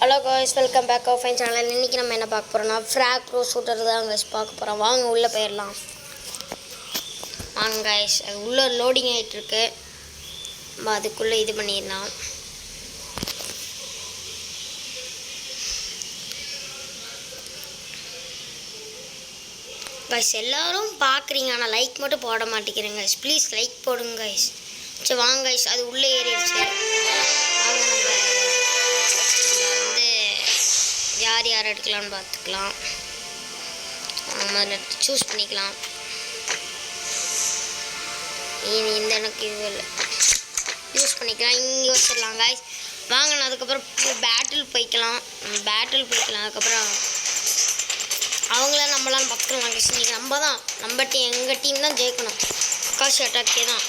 Hello guys, welcome back of fine channel. இன்றைக்கி நம்ம என்ன பார்க்க போகிறோம்னா ஃப்ராக் ப்ரோ ஷூட்டர் தான் காய்ஸ் பார்க்க போகிறோம். வாங்க உள்ளே போயிடலாம். வாங்க காய்ஸ், அது உள்ளே லோடிங் ஆகிட்டுருக்கு. நம்ம அதுக்குள்ளே இது பண்ணிடலாம். காய்ஸ் எல்லோரும் பார்க்குறீங்க, ஆனால் லைக் மட்டும் போட மாட்டேங்கிறேங்க காய்ஸ். ப்ளீஸ் லைக் போடுங்க காய்ஸ். சரி வாங்க காய்ஸ், அது உள்ளே ஏறிடுச்சு. வாங்க நம்ம யார் யார் எடுக்கலாம்னு பார்த்துக்கலாம். முதல்ல சூஸ் பண்ணிக்கலாம். இந்த எனக்கு இது இல்லை, யூஸ் பண்ணிக்கலாம். இங்கே வச்சிடலாம் காய்ஸ். வாங்க நான் அதுக்கப்புறம் பேட்டில் போய்க்கலாம். அதுக்கப்புறம் அவங்கள நம்மளாம் பார்த்துக்கலாம் காய்ஸ். இன்றைக்கி நம்ம எங்கள் டீம் தான் ஜெயிக்கணும். காசு அட்டாக்கே தான்.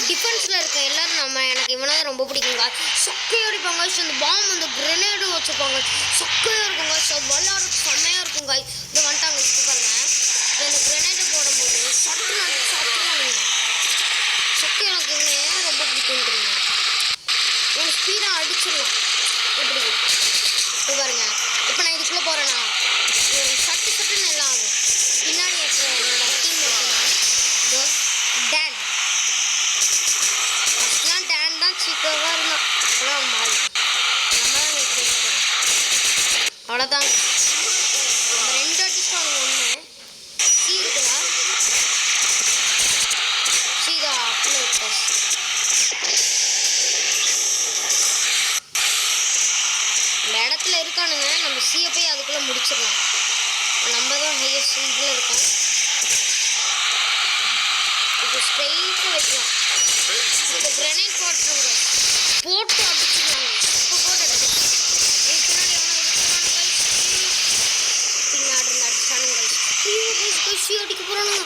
டிஃபென்ஸில் இருக்க எல்லோரும் எனக்கு இவனை தான் ரொம்ப பிடிக்குங்க. சொக்கையாக அடிப்பாங்க. அந்த பாம்பு அந்த கிரெனேடும் வச்சுப்பாங்க. சொக்கையாக இருக்குங்க. விளையாடுறது செம்மையாக இருக்குங்க. இதை வந்துட்டாங்க. பாருங்க, இந்த கிரெனேட்டை போடும்போது சாப்பிட்டுருவாங்க. சொக்கை எனக்கு இவனே ரொம்ப பிடிக்குன்றீங்க. இவனை ஸ்பீடாக அடிச்சிடலாம். எப்படி பாருங்க, இப்போ நான் இதுக்குள்ளே போகிறேன்னா சட்டுன்னு எல்லாம் ஆகும். பின்னாடி என்னோட டீம் தான் சீக்கிரமாக இருந்தான். அவ்வளோதான் மாறி அவ்வளோதாங்க. நம்ம 2 அடிச்சிட்டோம். ஒன்று சீ இருக்குதா, சீதா அப்படியே விட்டா. இந்த இடத்துல இருக்கானுங்க. நம்ம சீயை போய் அதுக்குள்ளே முடிச்சிடலாம். நம்ம தான் ஹையஸ்ட் இதில் இருக்கோம். இது ஸ்ட்ரெயிட்டாக வைக்கலாம். இப்போ கிரனைட் போட்டு அடிச்சிடலாங்க. இப்போ போட்டு அடிச்சு பின்னாடி அடிச்சானுங்க. அடிக்க போகிறானுங்க.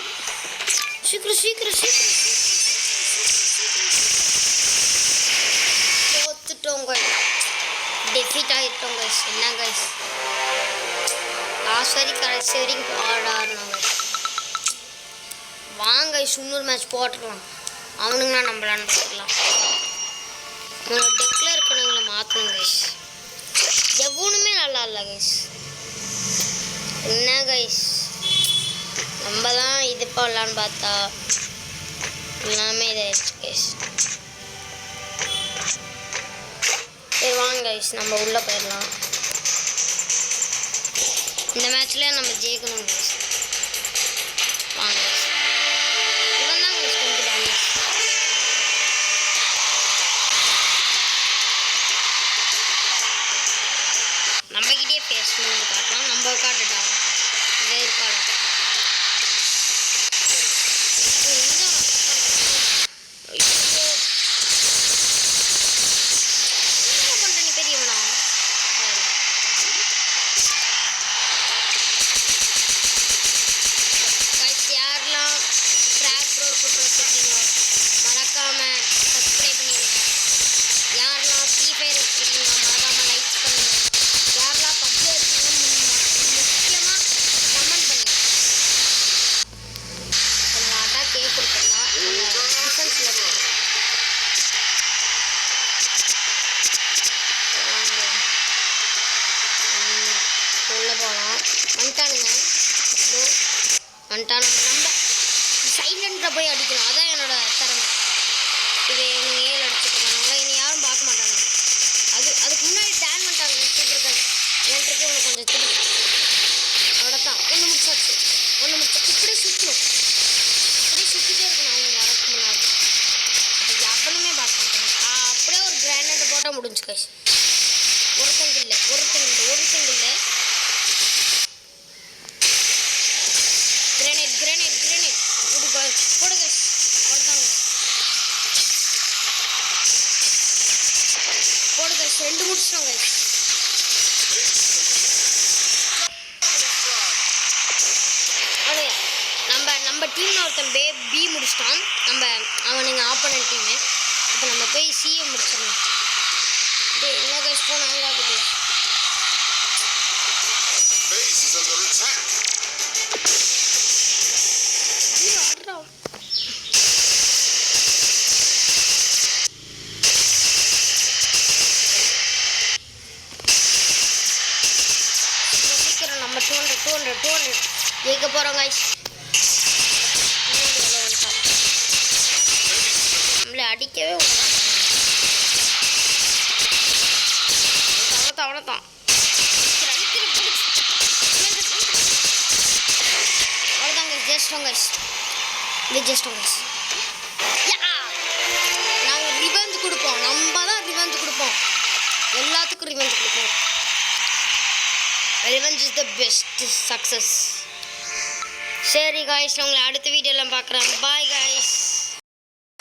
சீக்கிரம் தோத்துட்டோம். டெஃபீட் ஆகிட்டோம் கைஸ். என்ன கைஸ், லாஸ்ட் கடைசி வரைக்கும் ஆடாருனாங்க. வாங்க கைஸ், இன்னொரு மேட்ச் போட்டுடலாம். அவனுங்களாம் நம்மளான்னு பார்த்துக்கலாம். டெக்கில் இருக்கணுங்களை மாற்றணும் கைஸ். எவ்வளவுமே நல்லா இல்லை கைஸ். என்ன கைஸ், நம்ம தான் இது பண்ணலான்னு பார்த்தா எல்லாமே இதாகிடுச்சு கைஸ். சரி வாங்க கைஸ், நம்ம உள்ளே போயிடலாம். இந்த மேட்ச்லேயே நம்ம ஜெயிக்கணும் கைஸ். வாங்க கைஸ், இவன் தான் கைஸ் கொஞ்சம் டேமேஜ். நம்மகிட்டே பேசணும்னு காட்டலாம். நம்ம காட்டுட்டா இதே இருக்காடா. வந்துட்டான். நம்ம சைலண்டாக போய் அடிக்கணும். அதான் என்னோட திறமை. இது நீங்கள் 7 அடிச்சுட்டு இருக்காங்க. இனி யாரும் பார்க்க மாட்டாங்க. அதுக்கு முன்னாடி டேன் பண்ணிட்டாங்க. ஒன்று முடிச்சு இப்படியே சுற்றணும். அப்படியே சுற்றிட்டே இருக்கணும் அவங்க வரக்கு முன்னாடி. அது எவனுமே பார்க்க மாட்டாங்க. அப்படியே ஒரு கிரானைட் போட்டால் முடிஞ்சு கைஸ். ஒருத்தங்க இல்லை கிரானைட் போடு கைஸ். அவ்வளோதாங்க போடு கைஸ். 2 முடிச்சிட்டோம் கைஸ். நம்ம டீமில் ஒருத்தன் பி முடிச்சிட்டான். அவனுங்க ஆப்போனன்ட் டீமு. இப்போ நம்ம போய் சிஏ முடிச்சிடணும். என்ன கைஸ் ஃபோன் ஹேங் ஆகுது. சீக்கிரம் நம்ம 200 ஜெயிக்க போகிறோம் கைஸ். நம்மளை அடிக்கவே அவ்வளோதான். அவ்வளோதாங்க ஜெயிச்சிட்டோம் கைஸ். நாங்கள் ரிவெஞ்ச் கொடுப்போம். நம்ம தான் ரிவெஞ்ச் கொடுப்போம். எல்லாத்துக்கும் ரிவெஞ்ச் கொடுப்போம். Revenge is the best success. சரி காய்ஸ், நான் உங்களை அடுத்த வீடியோலாம் பார்க்குறேன். Bye guys.